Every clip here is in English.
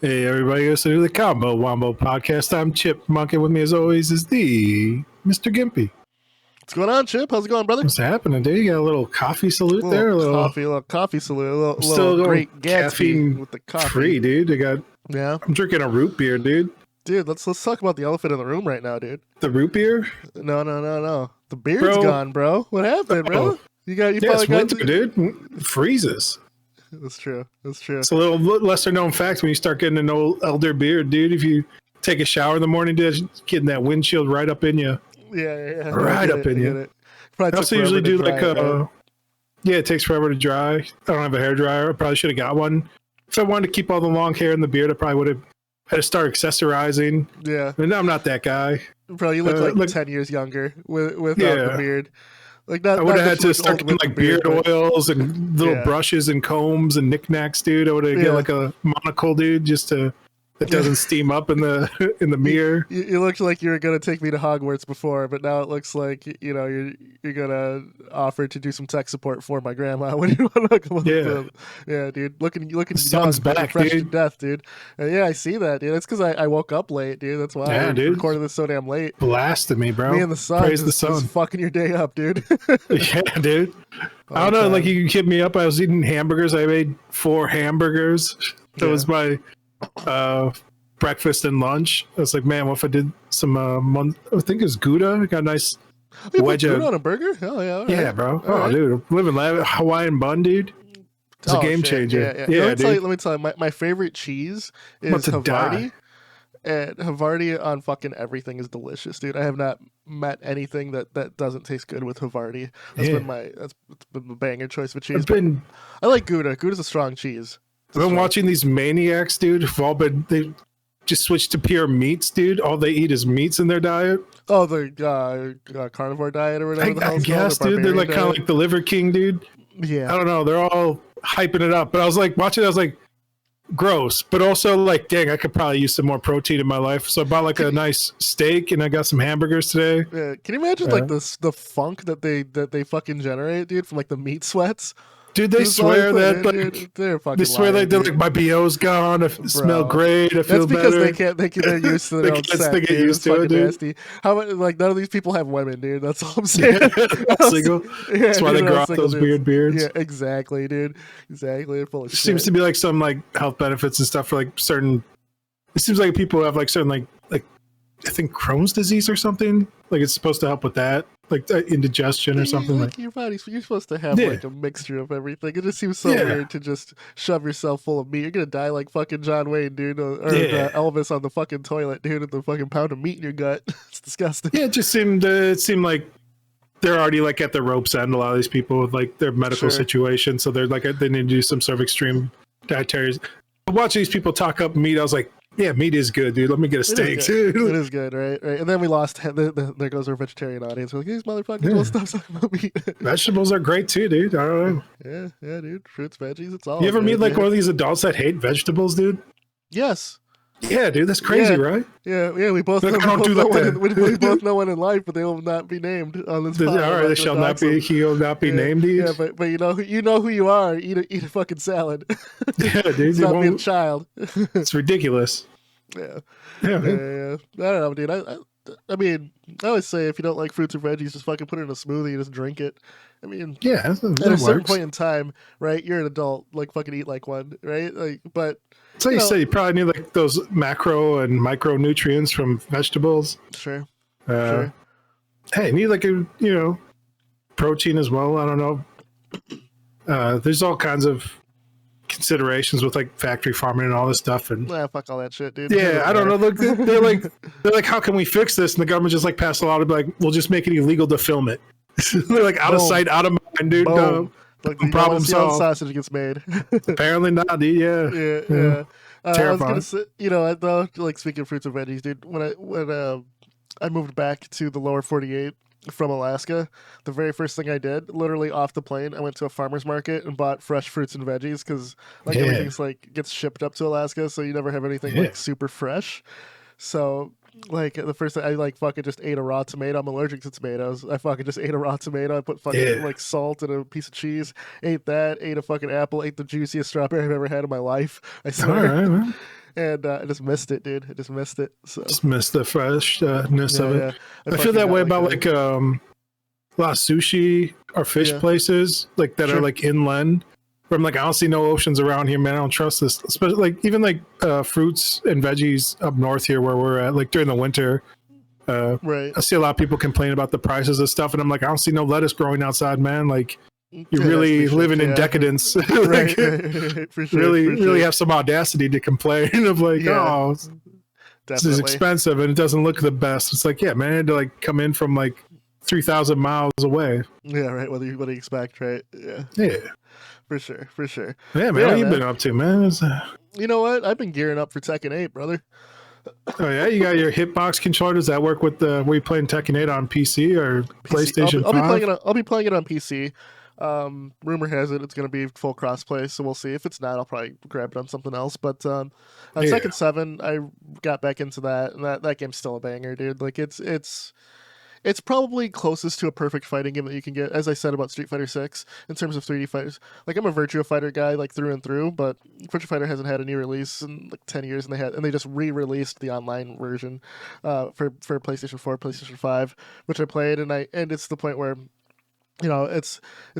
Hey everybody, listen to the Wombo podcast. I'm Chip. Monkey with me as always is the Mr. Gimpy. What's going on, Chip? How's it going, brother? What's happening, dude? You got a little coffee salute there? A little coffee salute. A little great caffeine with the coffee. Free, dude. I'm drinking a root beer, dude. Dude, let's talk about the elephant in the room right now, dude. The root beer? No. The beard's gone, bro. What happened, bro? It's winter, dude. It freezes. That's true. It's a little lesser known fact when you start getting an old elder beard, dude. If you take a shower in the morning, dude, getting that windshield right up in you. Yeah. Right up in you. I also usually do it takes forever to dry. I don't have a hair dryer. I probably should have got one. If I wanted to keep all the long hair in the beard, I probably would have had to start accessorizing. Yeah. And I'm not that guy. Bro, you look like 10 years younger without the beard. Like I would have had to start getting like beard oils and little brushes and combs and knickknacks, dude. I would have get like a monocle, dude, just to that doesn't steam up in the mirror. You looked like you were gonna take me to Hogwarts before, but now it looks like you're gonna offer to do some tech support for my grandma. When you want to come up yeah, dude, looking sun's back, fresh dude. to death, dude. Yeah, I see that, dude. That's because I woke up late, dude. That's why I recorded this so damn late. Blasted me, bro. Me and the sun. Praise the sun. Just fucking your day up, dude. Yeah, dude. I don't know. Like you hit me up. I was eating hamburgers. I made 4 hamburgers. That was my breakfast and lunch. I was like, man, what if I did some I think it was Gouda. I got a nice wedge of Gouda on a burger. Hell yeah. Right. Yeah, bro. Dude, living lavish. Hawaiian bun, dude. It's a game changer. Yeah, let me tell you, my favorite cheese is Havarti. And Havarti on fucking everything is delicious, dude. I have not met anything that doesn't taste good with Havarti. That's been the banger choice of cheese. I like Gouda. Gouda's a strong cheese. I've been watching these maniacs, dude, they just switched to pure meats, dude. All they eat is meats in their diet. Oh, the carnivore diet or whatever. I guess, dude. They're like kind of like the Liver King, dude. Yeah. I don't know. They're all hyping it up, but I was like watching. I was like, gross, but also like, dang, I could probably use some more protein in my life. So I bought like a nice steak, and I got some hamburgers today. Yeah. Can you imagine like the funk that they fucking generate, dude, from like the meat sweats? Dude, they swear that like my BO's gone. I smell great. I feel better. That's because they're used to their own sex. They get used to it, dude. Nasty. How about like none of these people have women, dude? That's all I'm saying. Single. That's why they grow out those weird beards. Yeah, exactly, dude. Exactly. They're full of shit. Seems to be like some like health benefits and stuff for like certain. It seems like people have like certain like I think Crohn's disease or something. Like it's supposed to help with that, like indigestion or something. Like your body's, you're supposed to have like a mixture of everything. It just seems so weird to just shove yourself full of meat. You're gonna die like fucking John Wayne, dude, or Elvis on the fucking toilet, dude, with the fucking pound of meat in your gut. It's disgusting. Yeah, it seemed like they're already like at the rope's end. A lot of these people with like their medical situation, so they're like they need to do some sort of extreme dietary. Watching these people talk up meat, I was like, yeah, meat is good, dude. Let me get a steak, too. It is good, right? And then we lost. There goes our vegetarian audience. We're like, these motherfuckers will stop talking about meat. Vegetables are great, too, dude. I don't know. Yeah, dude. Fruits, veggies, it's all. You ever meet like one of these adults that hate vegetables, dude? Yes. Yeah, dude, that's crazy, right? Yeah. We both know we both know one in life, but they will not be named on this podcast. All right, they shall not be. He will not be named. Yeah, but you know who you are. Eat a fucking salad. Yeah, dude. Stop being a child. It's ridiculous. Yeah. I don't know, dude. I mean, I always say if you don't like fruits or veggies, just fucking put it in a smoothie and just drink it. I mean, at a certain point in time, right? You're an adult, like fucking eat like one, right? Like, but. So you say you probably need like those macro and micronutrients from vegetables. Sure. Hey, you need like protein as well. I don't know. There's all kinds of considerations with like factory farming and all this stuff, and fuck all that shit, dude. Yeah, I don't know. Look, they're like, how can we fix this? And the government just like passed a law to be like, we'll just make it illegal to film it. They're like out of sight, out of mind, dude. Like problem solved. Sausage gets made. Apparently not, dude. Yeah. Terrifying. I was gonna say, though, like speaking of fruits and veggies, dude. When I moved back to the lower 48 from Alaska, the very first thing I did, literally off the plane, I went to a farmer's market and bought fresh fruits and veggies because everything's like gets shipped up to Alaska, so you never have anything like super fresh. So Like the first time I like fucking just ate a raw tomato. I'm allergic to tomatoes. I fucking just ate a raw tomato. I put fucking like salt and a piece of cheese. Ate that. Ate a fucking apple. Ate the juiciest strawberry I've ever had in my life. I swear. All right, man. And I just missed it, dude. I just missed it. So Just missed the freshness of it. Yeah. I feel that way about like a lot of sushi or fish places like that are like inland. Where I'm like, I don't see no oceans around here, man. I don't trust this. Especially like even like fruits and veggies up north here where we're at, like during the winter. Right. I see a lot of people complain about the prices of stuff, and I'm like, I don't see no lettuce growing outside, man. Like, you're really living in decadence. Like, for sure, really have some audacity to complain of like, oh, this is expensive and it doesn't look the best. It's like, yeah, man, I had to like come in from like 3,000 miles away. Yeah, right. What do you expect, right? Yeah. For sure. Yeah, man. What you been up to, man? You know what? I've been gearing up for Tekken 8, brother. Oh yeah, you got your hitbox controller. Does that work with the? Were you playing Tekken 8 on PC or PlayStation 5? I'll be playing it on PC. Rumor has it it's going to be full crossplay, so we'll see. If it's not, I'll probably grab it on something else. But on Tekken 7, I got back into that, and that game's still a banger, dude. Like it's probably closest to a perfect fighting game that you can get, as I said about Street Fighter 6, in terms of 3D fighters. Like, I'm a Virtua Fighter guy, like, through and through, but Virtua Fighter hasn't had a new release in, like, 10 years, and they just re-released the online version for PlayStation 4, PlayStation 5, which I played, and it's the point where, you know,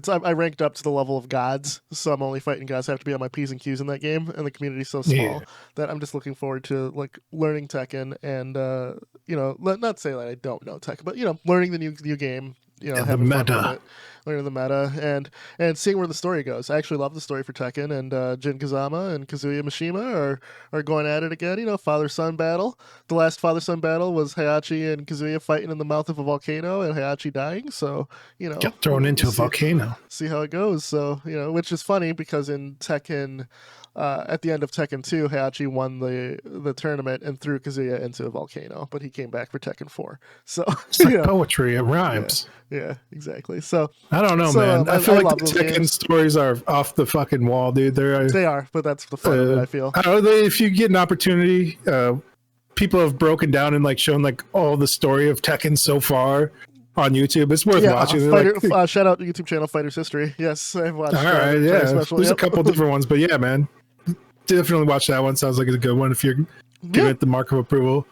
I ranked up to the level of gods, so I'm only fighting gods. I have to be on my P's and Q's in that game, and the community's so small that I'm just looking forward to like learning Tekken and you know, not say that I don't know Tekken, but you know, learning the new game. You know, having fun with it, learning the meta, and seeing where the story goes. I actually love the story for Tekken, and Jin Kazama and Kazuya Mishima are going at it again. You know, father-son battle. The last father-son battle was Heihachi and Kazuya fighting in the mouth of a volcano, and Heihachi dying. So you know, got thrown into a volcano. See how it goes. So you know, which is funny because in Tekken. At the end of Tekken 2, Heihachi won the tournament and threw Kazuya into a volcano, but he came back for Tekken 4. So it's like poetry, it rhymes. Yeah, exactly. So I don't know, man. I feel like the Tekken stories are off the fucking wall, dude. They are, but that's the fun of it, I feel. I don't know, if you get an opportunity, people have broken down and like shown like all the story of Tekken so far on YouTube. It's worth watching. Shout out to YouTube channel Fighter's History. Yes, I've watched. All right, there's a couple different ones, but yeah, man. Definitely watch that one. Sounds like it's a good one if you're giving it the mark of approval.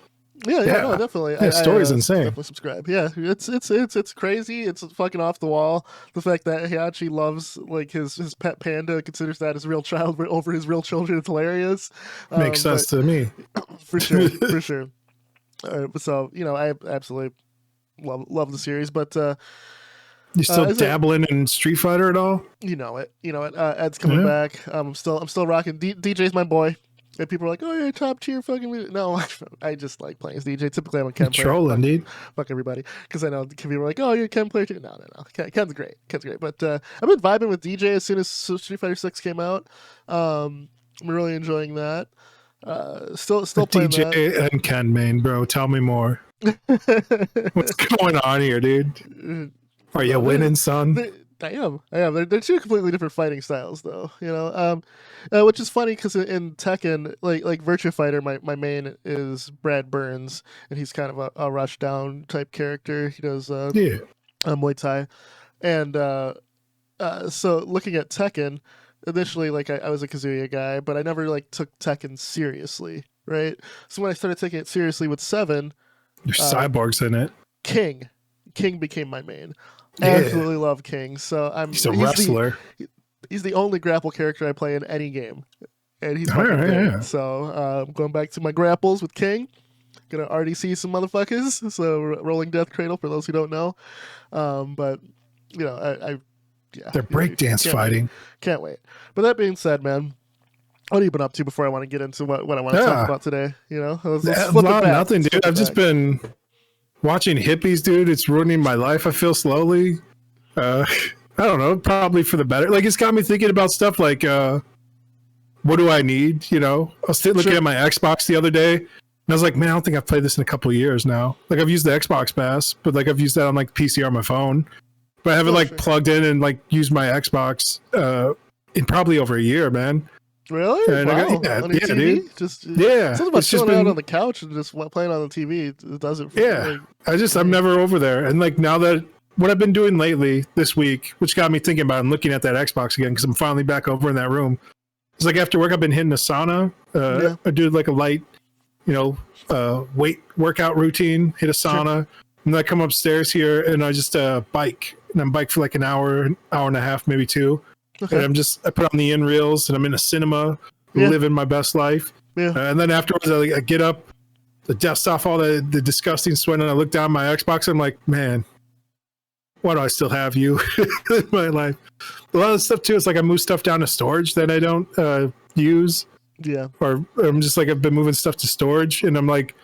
Yeah, no, definitely. Yeah, story's insane. Definitely subscribe. Yeah, it's crazy. It's fucking off the wall. The fact that Heihachi loves like his pet panda, considers that his real child over his real children. It's hilarious. Makes sense to me. For sure. So you know, I absolutely love the series, but. You still dabbling in Street Fighter at all? You know it. Ed's coming back. I'm still rocking. DJ's my boy. And people are like, "Oh, you're top tier fucking." No, I just like playing as DJ. Typically, I'm a Ken player. Trolling, dude. Fuck everybody, because I know people are like, "Oh, you're a Ken player too." No. Ken's great. But I've been vibing with DJ as soon as Street Fighter 6 came out. I'm really enjoying that. Still playing DJ that. and Ken main, bro. Tell me more. What's going on here, dude? Are you winning, son? I am. They're two completely different fighting styles, though. You know, which is funny because in Tekken, like Virtua Fighter, my main is Brad Burns, and he's kind of a rush down type character. He does Muay Thai, and so looking at Tekken, initially, like I was a Kazuya guy, but I never like took Tekken seriously, right? So when I started taking it seriously with 7, there's cyborgs in it. King became my main. Absolutely love King. So he's a wrestler. He's the only grapple character I play in any game, and he's fucking great. Yeah. So I'm going back to my grapples with King. Gonna RDC some motherfuckers. So rolling death cradle for those who don't know. But you know, they're breakdance fighting. Can't wait. But that being said, man, what have you been up to before I want to get into what I want to talk about today? You know, nothing, dude. I've just been watching hippies, dude. It's ruining my life. I feel slowly. I don't know. Probably for the better. Like, it's got me thinking about stuff like, what do I need? You know, I was looking at my Xbox the other day, and I was like, man, I don't think I've played this in a couple of years now. Like, I've used the Xbox Pass, but like I've used that on like PC or my phone, but I haven't plugged in and like used my Xbox in probably over a year, man. Really? And Wow. On your TV? dude. Just Yeah, something about it's just chilling out been on the couch and just playing on the TV. It does it. For, yeah. like, I'm never over there, and like now that what I've been doing lately this week, which got me thinking about and looking at that Xbox again because I'm finally back over in that room. It's like after work, I've been hitting a sauna. I do like a light, weight workout routine. Hit a sauna, and then I come upstairs here and I just bike, and I'm bike for like an hour and a half, maybe two. Okay. And I put on the in reels, and I'm in a cinema, living my best life. Yeah. And then afterwards, I get up, dust off all the disgusting sweat, and I look down at my Xbox. And I'm like, man, why do I still have you in my life? A lot of stuff too is like I move stuff down to storage that I don't use. Yeah. Or I'm just like I've been moving stuff to storage, and I'm like,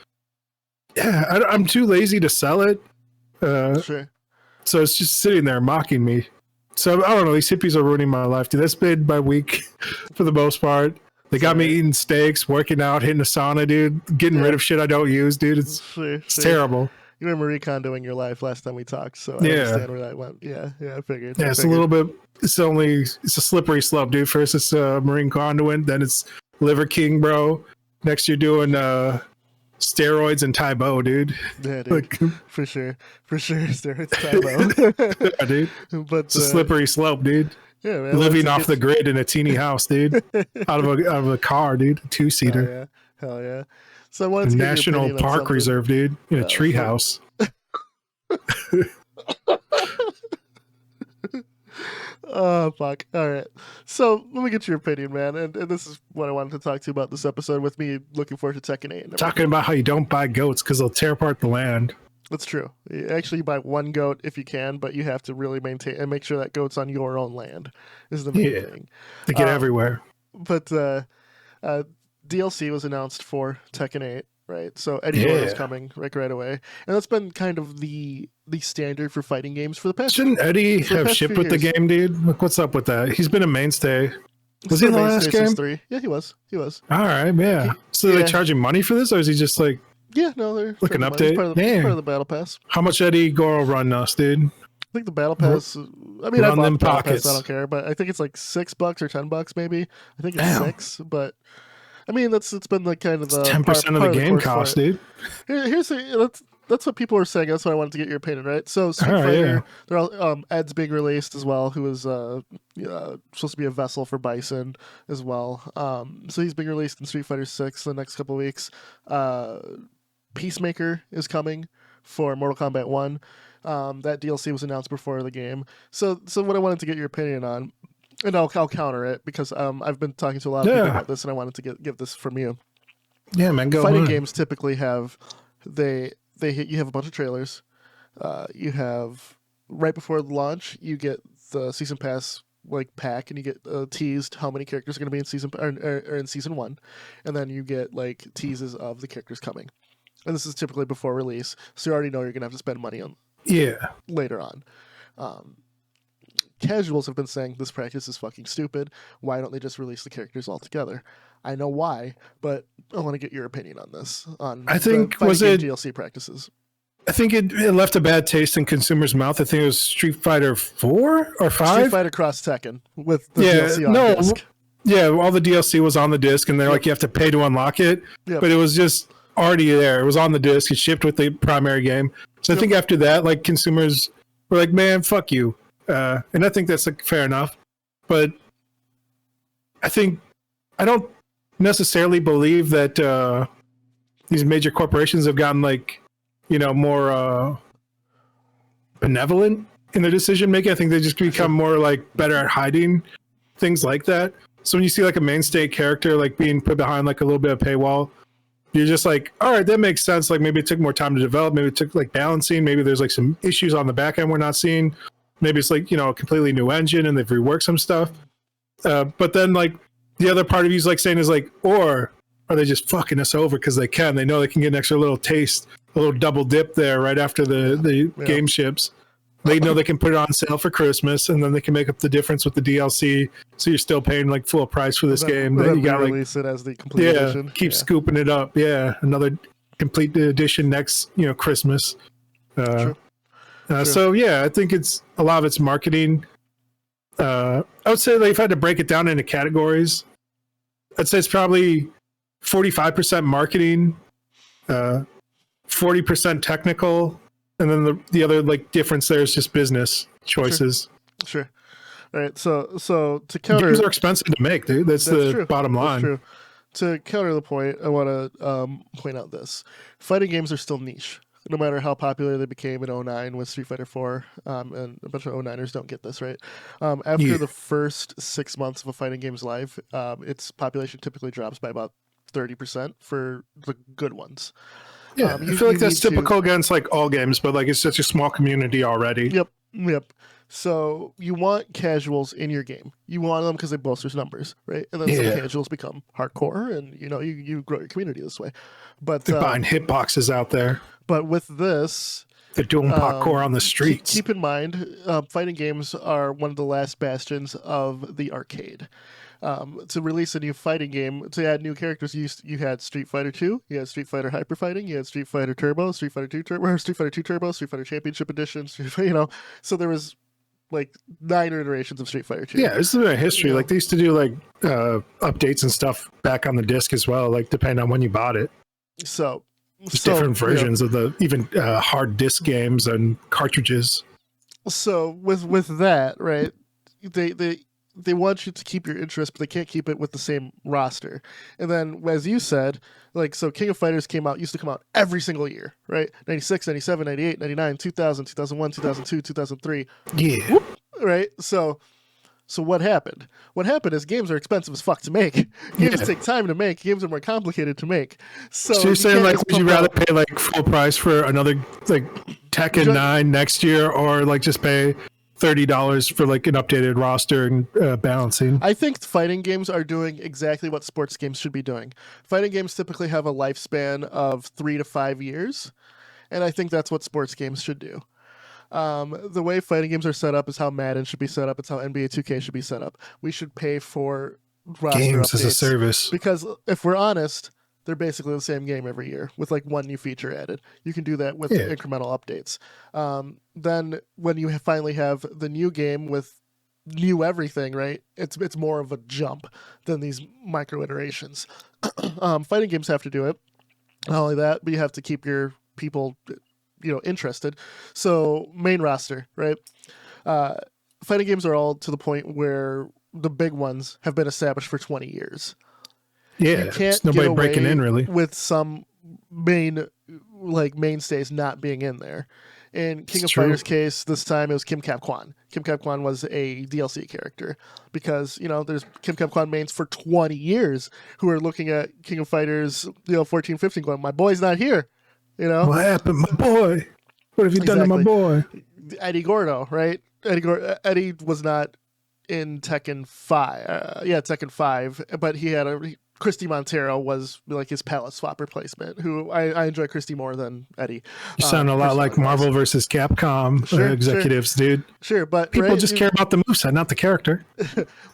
yeah, I'm too lazy to sell it. Sure. So it's just sitting there mocking me. So I don't know. These hippies are ruining my life, dude. That's been my week for the most part. They got me eating steaks, working out, hitting a sauna, dude. Getting rid of shit I don't use, dude. It's terrible. You were Marie Kondoing your life last time we talked, so I understand where that went. Yeah, I figured. Yeah, it's a little bit. It's a slippery slope, dude. First it's Marine Conduit, then it's Liver King, bro. Next you're doing steroids and Taibo, dude. Yeah, dude. Like, for sure, steroids, Taibo. Yeah, dude. But it's a slippery slope, dude. Yeah, man. Living off the grid in a teeny house, dude. out of a car, dude. A 2-seater. Hell yeah. So I wanted to National Park Reserve, dude. In a tree house. Oh, fuck. All right. So let me get your opinion, man. And this is what I wanted to talk to you about this episode with me looking forward to Tekken 8. Talking about how you don't buy goats because they'll tear apart the land. That's true. Actually, you buy one goat if you can, but you have to really maintain and make sure that goat's on your own land is the main thing. They get everywhere. But DLC was announced for Tekken 8, right? So Eddie Gordo is coming right away. And that's been kind of the standard for fighting games for the past. Shouldn't Eddie have shipped with the game, dude? Look, what's up with that? He's been a mainstay. Was he in the last game? 3. Yeah, he was. All right, yeah. So are they charging money for this, or is he just like... Yeah, no, they're like an update. Part of the battle pass. How much Eddie Goro run us, dude? I think the battle pass. I mean, I bought the battle pass. I don't care, but I think it's like $6 or $10, maybe. I think it's 6, but I mean, it's been like kind of the 10% of the game cost, dude. That's what people are saying. That's why I wanted to get your opinion, right? So Street Fighter, they're all, Ed's being released as well, who is supposed to be a vessel for Bison as well. So he's being released in Street Fighter 6 the next couple of weeks. Peacemaker is coming for Mortal Kombat 1. That DLC was announced before the game. So what I wanted to get your opinion on, and I'll counter it because I've been talking to a lot of people about this, and I wanted to get this from you. Yeah, man, go Fighting on. games typically have you have a bunch of trailers. You have right before the launch, you get the season pass pack, and you get teased how many characters are going to be in season 1, and then you get teases of the characters coming. And this is typically before release, so you already know you're going to have to spend money on later on. Casuals have been saying this practice is fucking stupid. Why don't they just release the characters altogether? I know why, but I want to get your opinion on this. I think was it DLC practices? I think it left a bad taste in consumers' mouth. I think it was Street Fighter 4 or 5. Street Fighter Cross Tekken with the DLC on disc. Yeah, all the DLC was on the disc, and they're like you have to pay to unlock it. Yep. But it was just already there. It was on the disc. It shipped with the primary game. So I think after that, consumers were like, "Man, fuck you." And I think that's fair enough. But I don't necessarily believe that these major corporations have gotten more benevolent in their decision making. I think they just become more better at hiding things like that. So when you see a mainstay character being put behind a little bit of paywall, you're just all right, that makes sense. Maybe it took more time to develop. Maybe it took balancing. Maybe there's some issues on the back end we're not seeing. Maybe it's a completely new engine and they've reworked some stuff. But then the other part of you is saying is or are they just fucking us over because they know they can get an extra little taste, a little double dip there right after the game ships. They know they can put it on sale for Christmas, and then they can make up the difference with the DLC. So you're still paying full price for this game. That you got release it as the complete edition. Keep scooping it up. Yeah, another complete edition next Christmas. True. So yeah, I think it's a lot of it's marketing. I would say they've had to break it down into categories. I'd say it's probably 45% marketing, 40% technical, and then the other like difference there is just business choices. Sure. All right. So to counter, games are expensive to make, dude. That's the true. bottom line. That's true. To counter the point, I want to point out this: fighting games are still niche. No matter how popular they became in 09 with Street Fighter 4, and a bunch of 09ers don't get this, right? After the first 6 months of a fighting game's life, its population typically drops by about 30% for the good ones. Yeah, I feel like that's typical against like all games, but like it's such a small community already. Yep. So you want casuals in your game. You want them because they bolster numbers, right? And then some casuals become hardcore, and you grow your community this way. But they're buying hitboxes out there. But with this, they're doing parkour on the streets. Keep in mind, fighting games are one of the last bastions of the arcade. To release a new fighting game, to add new characters, you had Street Fighter 2, you had Street Fighter Hyper Fighting, you had Street Fighter Turbo, Street Fighter 2 Turbo, Street Fighter 2 Turbo, Street Fighter Championship Edition, so there was like 9 iterations of Street Fighter 2. Yeah, this is a history. Like they used to do like updates and stuff back on the disc as well, like depending on when you bought it. So different versions of the even hard disc games and cartridges. So with that, right? They want you to keep your interest, but they can't keep it with the same roster. And then, as you said, like, so King of Fighters used to come out every single year, right? 96, 97, 98, 99, 2000, 2001, 2002, 2003. Yeah. Whoop, right? So what happened? What happened is games are expensive as fuck to make. Games take time to make. Games are more complicated to make. So you're saying, like, would you rather pay, like, full price for another, like, Tekken 9 next year, or, like, just pay $30 for like an updated roster and balancing? I think fighting games are doing exactly what sports games should be doing. Fighting games typically have a lifespan of 3 to 5 years, and I think that's what sports games should do. The way fighting games are set up is how Madden should be set up. It's how NBA 2K should be set up. We should pay for roster games updates as a service, because if we're honest, they're basically the same game every year with like one new feature added. You can do that with incremental updates. Then when you finally have the new game with new everything, right? It's more of a jump than these micro iterations. Fighting games have to do it. Not only that, but you have to keep your people, interested. So main roster, right? Fighting games are all to the point where the big ones have been established for 20 years. Yeah, you can't nobody breaking in really with some mainstays not being in there. In King of Fighters' case, this time it was Kim Cap Kwan. Kim Cap Kwan was a DLC character because there's Kim Cap Kwan mains for 20 years who are looking at King of Fighters 14, 15 going, my boy's not here. What happened, my boy? What have you done to my boy? Eddie Gordo, right? Eddie was not in Tekken 5. Tekken 5, but he had Christy Montero was like his palette swap replacement, who I enjoy Christy more than Eddie. You sound a lot like Marvel versus Capcom executives, dude. Sure, but people just care about the moveset, not the character.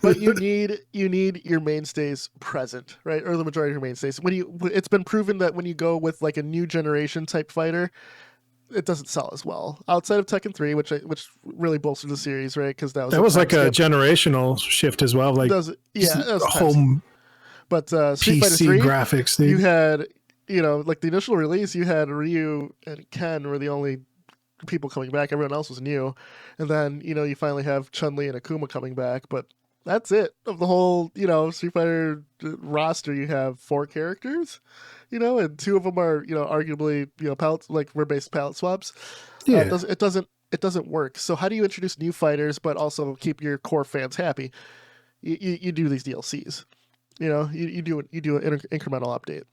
But you need your mainstays present, right? Or the majority of your mainstays. It's been proven that when you go with like a new generation type fighter, it doesn't sell as well outside of Tekken 3, which really bolstered the series, right? Because that was like a generational shift as well. Like, that was home. But PC Street Fighter 3 graphics, dude. You had, like the initial release, you had Ryu and Ken were the only people coming back. Everyone else was new. And then, you finally have Chun-Li and Akuma coming back. But that's it. Of the whole, Street Fighter roster, you have 4 characters, and 2 of them are, arguably, palettes, like rare-based palette swaps. Yeah. It doesn't work. So how do you introduce new fighters but also keep your core fans happy? You do these DLCs. You do an incremental update.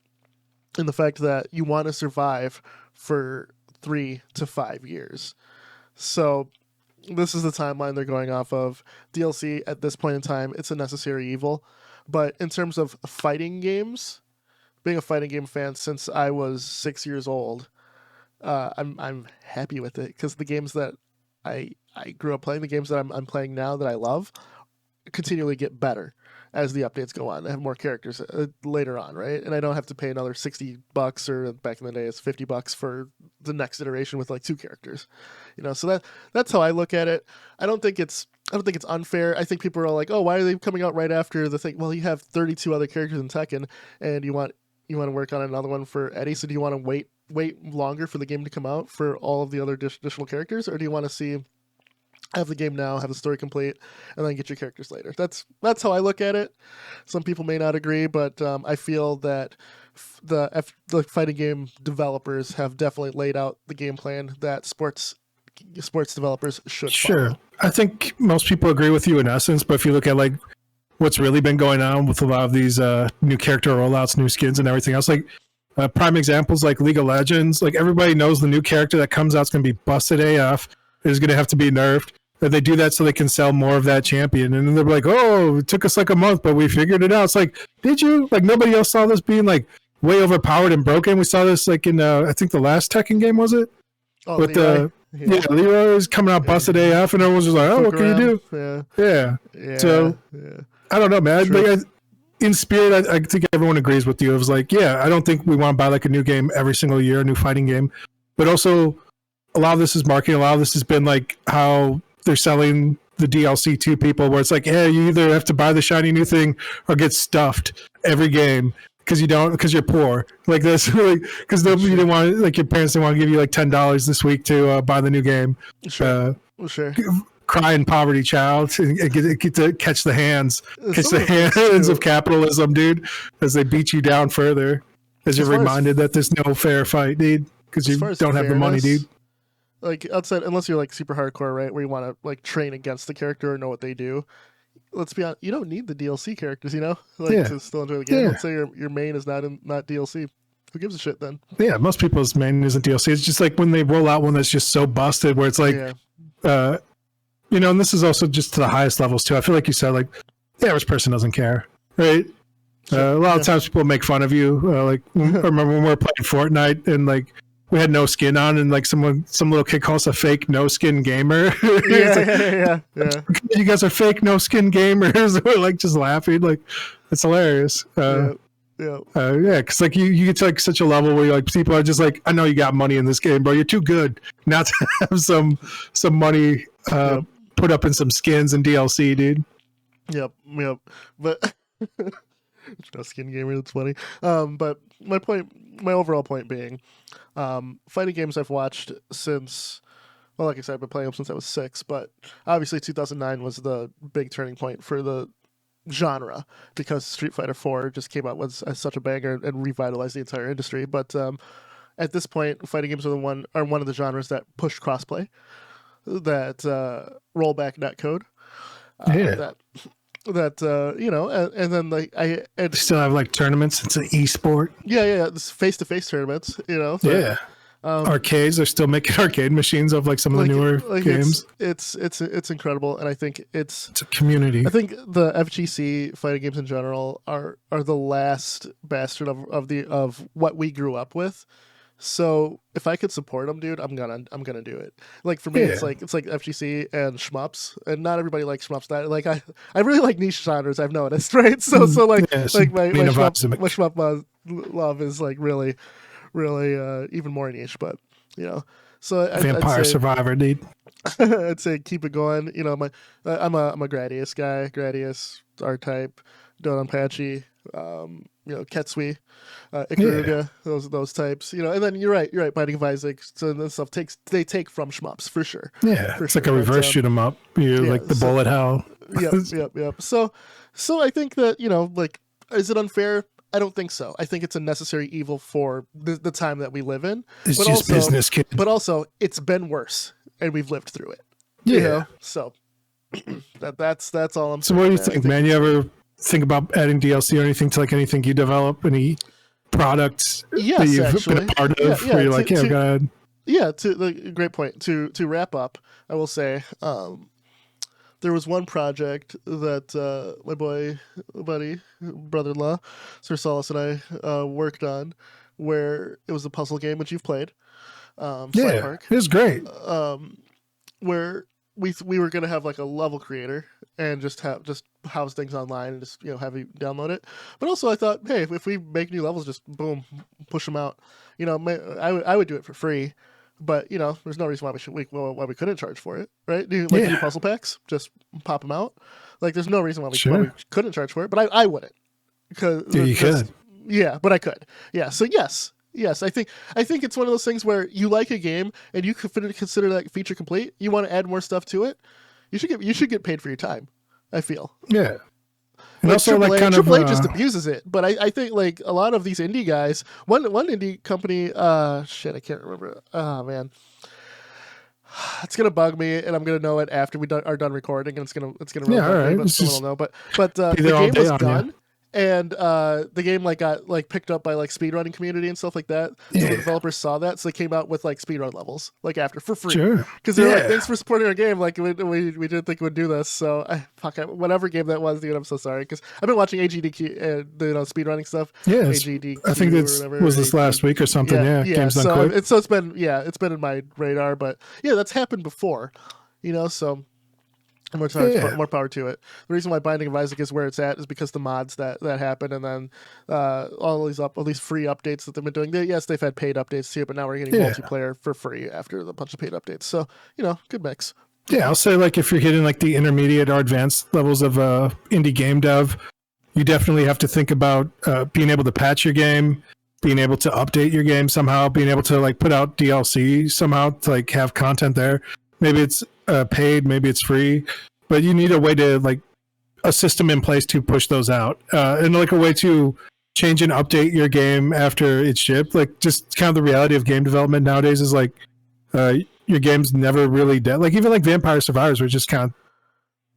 And the fact that you want to survive for 3 to 5 years. So this is the timeline they're going off of. DLC at this point in time, it's a necessary evil. But in terms of fighting games, being a fighting game fan since I was 6 years old, I'm happy with it because the games that I grew up playing, the games that I'm playing now that I love, continually get better as the updates go on. I have more characters later on, right? And I don't have to pay another $60, or back in the day it's $50 for the next iteration with like 2 characters. So that's how I look at it. I don't think it's I don't think it's unfair. I think people are like, oh, why are they coming out right after the thing? Well, you have 32 other characters in Tekken, and you want to work on another one for Eddie. So do you want to wait longer for the game to come out for all of the other additional characters, or do you want to have the game now, have the story complete, and then get your characters later? That's how I look at it. Some people may not agree, but I feel that the fighting game developers have definitely laid out the game plan that sports developers should follow. I think most people agree with you in essence, but if you look at like what's really been going on with a lot of these new character rollouts, new skins, and everything else, like prime examples like League of Legends, like everybody knows the new character that comes out is going to be busted AF, is going to have to be nerfed. That they do that so they can sell more of that champion, and then they're like, "Oh, it took us like a month, but we figured it out." It's like, did you? Like nobody else saw this being like way overpowered and broken. We saw this like in I think the last Tekken game, was it? Oh, with Leroy. Leroy is coming out busted AF, and everyone's just like, "Oh, what can you do?" Yeah. So I don't know, man. Like, in spirit, I think everyone agrees with you. It was like, yeah, I don't think we want to buy like a new game every single year, a new fighting game, but also a lot of this is marketing. A lot of this has been like how they're selling the DLC to people, where it's like, hey, you either have to buy the shiny new thing or get stuffed every game because you're poor, like this, because you didn't want, like your parents didn't want to give you like $10 this week to buy the new game. Sure. Crying poverty child, and get to catch the hands of capitalism, dude, as they beat you down further, as you're reminded that there's no fair fight, dude, because you don't have the money, dude. Like outside, unless you're like super hardcore, right, where you want to like train against the character or know what they do. Let's be honest, you don't need the DLC characters, to still enjoy the game. Let's say your main is not DLC. Who gives a shit then? Yeah, most people's main isn't DLC. It's just like when they roll out one that's just so busted, where it's like, and this is also just to the highest levels too. I feel like you said, like, the average person doesn't care, right? A lot of times people make fun of you. Like, I remember when we were playing Fortnite and like we had no skin on, and like some little kid calls us a fake no skin gamer. Yeah. You guys are fake no skin gamers. We're like just laughing, like it's hilarious. Because like you get to like such a level where like people are just like, I know you got money in this game, bro. You're too good not to have some money put up in some skins and DLC, dude. Yep. But no skin gamer. That's funny. But my overall point being, fighting games I've watched since, well, like I said, I've been playing them since I was 6, but obviously 2009 was the big turning point for the genre, because Street Fighter 4 just came out was such a banger and revitalized the entire industry. But at this point, fighting games are one of the genres that push crossplay, that roll back netcode, and then like I still have like tournaments. It's an esport. Yeah, this face-to-face tournaments. Arcades. They're still making arcade machines of like some of the newer games. It's incredible, and I think it's a community. I think the FGC fighting games in general are the last bastion of what we grew up with. So if I could support them, dude, I'm gonna do it. Like for me, it's like FGC and shmups, and not everybody likes shmups. That like I really like niche genres. I've noticed, right? So like my shmup love is like really even more niche. But so Vampire Survivor, dude. I'd say keep it going. I'm a Gradius guy. Gradius R-Type, Donpachi, Ketsui, Ikaruga, those types, and then you're right, Binding of Isaac, so this stuff they take from shmups for sure. It's like a reverse shoot 'em up. Like the bullet hell. Yep. So I think that like, is it unfair? I don't think so. I think it's a necessary evil for the time that we live in. It's but just also, business, kid. But also, it's been worse, and we've lived through it. So that's all I'm saying. So what do you think, man? You ever think about adding DLC or anything to like anything you develop, any products that you've been a part of where you're like, go ahead. Great point. To wrap up, I will say there was one project that my brother-in-law, Sir Solace, and I worked on, where it was a puzzle game, which you've played. Flight Park. It was great. Where we were gonna have like a level creator and just house things online and just have you download it. But also I thought, hey, if we make new levels, just boom, push them out. I would do it for free, but there's no reason why we couldn't charge for it, right? Do puzzle packs? Just pop them out. Like, there's no reason why we couldn't charge for it, but I wouldn't, because you could. Yeah, but I could. Yeah, so yes, I think it's one of those things where you like a game and you consider that feature complete. You want to add more stuff to it. You should get paid for your time, I feel. Yeah. And like also, AAA, kind AAA of just abuses it, but I think like a lot of these indie guys, one indie company, shit, I can't remember. Oh man, it's gonna bug me, and I'm gonna know it after we are done recording, and it's gonna really bug me, but someone will know. But the game was done. And the game got picked up by speedrunning community and stuff like that. So the developers saw that, so they came out with speedrun levels after for free. Sure. Because they're like, thanks for supporting our game. Like we didn't think we'd do this. So whatever game that was, dude, I'm so sorry. Because I've been watching AGDQ, speedrunning stuff. Yeah. AGDQ, I think was this last week or something. Yeah. Games so done quick. It's been in my radar, but yeah, that's happened before. So. More power to it. The reason why Binding of Isaac is where it's at is because the mods that happen, and then all these free updates that they've been doing. They've had paid updates too, but now we're getting multiplayer for free after the bunch of paid updates. So good mix. Yeah, I'll say if you're hitting the intermediate or advanced levels of indie game dev, you definitely have to think about being able to patch your game, being able to update your game somehow, being able to put out DLC somehow to have content there. Maybe it's paid, maybe it's free, but you need a way to a system in place to push those out, and a way to change and update your game after it's shipped. Just kind of the reality of game development nowadays is your game's never really dead. Even Vampire Survivors, we're just kind of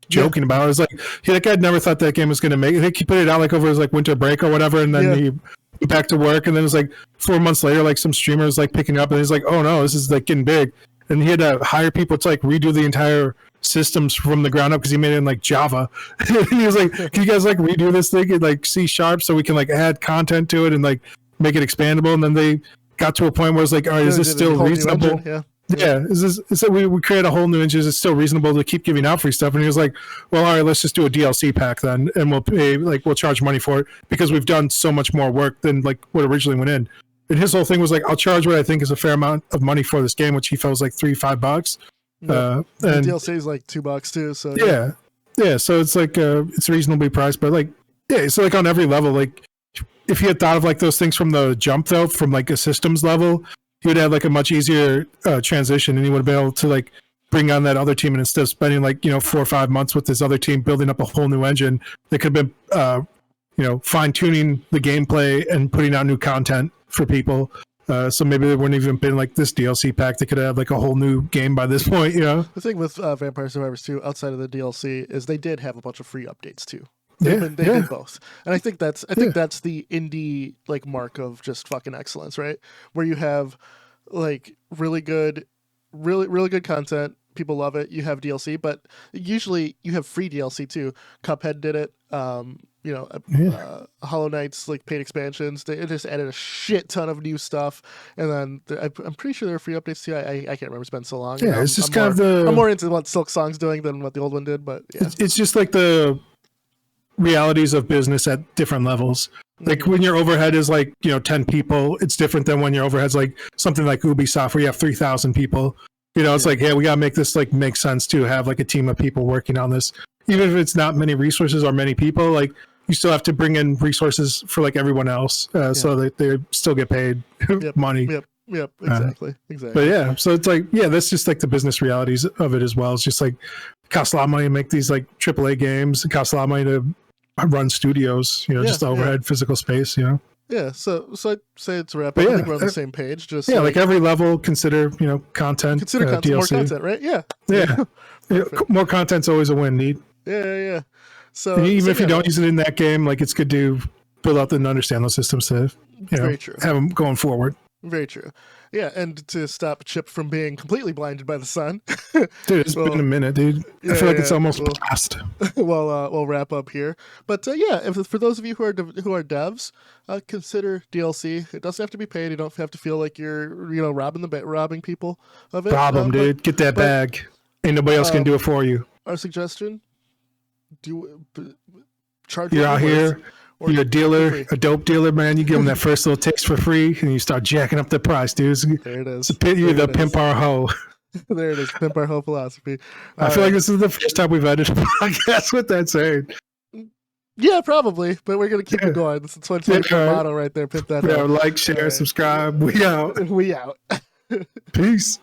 joking about it. It was that guy never thought that game was going to make it. I think he put it out over his winter break or whatever, and then he went back to work, and then it was 4 months later, some streamers picking up, and he's oh no, this is getting big. And he had to hire people to redo the entire systems from the ground up because he made it in Java. And he was can you guys redo this thing in C# so we can add content to it and make it expandable? And then they got to a point where it's all right, is this still reasonable? Is we create a whole new engine? Is it still reasonable to keep giving out free stuff? And he was well, all right, let's just do a DLC pack then, and we'll pay we'll charge money for it because we've done so much more work than what originally went in. And his whole thing was I'll charge what I think is a fair amount of money for this game, which he felt was $3-5. And DLC is $2 too. So yeah. So it's it's reasonably priced, but it's on every level. If you had thought of those things from the jump though, from a systems level, you would have a much easier transition, and you would have been able to bring on that other team, and instead of spending 4 or 5 months with this other team building up a whole new engine, they could have been fine tuning the gameplay and putting out new content for people. So maybe there wouldn't even been this DLC pack. They could have a whole new game by this point. The thing with Vampire Survivors 2, outside of the DLC, is they did have a bunch of free updates too. They did both, and I think that's the indie mark of just fucking excellence, right? Where you have really good content. People love it. You have DLC, but usually you have free DLC too. Cuphead did it. Hollow Knight's paid expansions. They just added a shit ton of new stuff, and then I'm pretty sure there are free updates too. I can't remember. It's been so long. Yeah, it's just I'm more into what Silk Song's doing than what the old one did. But yeah, it's just the realities of business at different levels. When your overhead is 10 people, it's different than when your overhead's something like Ubisoft where you have 3,000 people. It's we gotta make this make sense to have a team of people working on this. Even if it's not many resources or many people, you still have to bring in resources for everyone else, so that they still get paid money. Yep. Exactly. But yeah, so it's that's just the business realities of it as well. It's just it costs a lot of money to make these AAA games. It costs a lot of money to run studios. Just the overhead, physical space. Yeah, so I'd say it's a wrap. I think we're on the same page. Just every level, consider content. Consider DLC. More content, right? Yeah. More content's always a win. Need. Yeah. So even if you don't use it in that game, it's good to build out and understand those systems to Very true. Have them going forward. Very true. Yeah, and to stop Chip from being completely blinded by the sun. Dude, it's been a minute, dude. I feel it's almost past. We'll wrap up here. But for those of you who are devs, consider DLC. It doesn't have to be paid. You don't have to feel like you're robbing people of it. Problem, dude. Get that bag. Ain't nobody else can do it for you. Our suggestion: charge. You're out here. You're a dealer, a dope dealer, man. You give them that first little taste for free, and you start jacking up the price, dude. There it is. You're the pimp our hoe. There it is. Pimp our hoe philosophy. I feel like this is the first time we've ended a podcast with that saying. Yeah, probably, but we're gonna keep it going. This is 2024 motto right there. Pimp that hoe. Like, share, subscribe. We out. We out. Peace.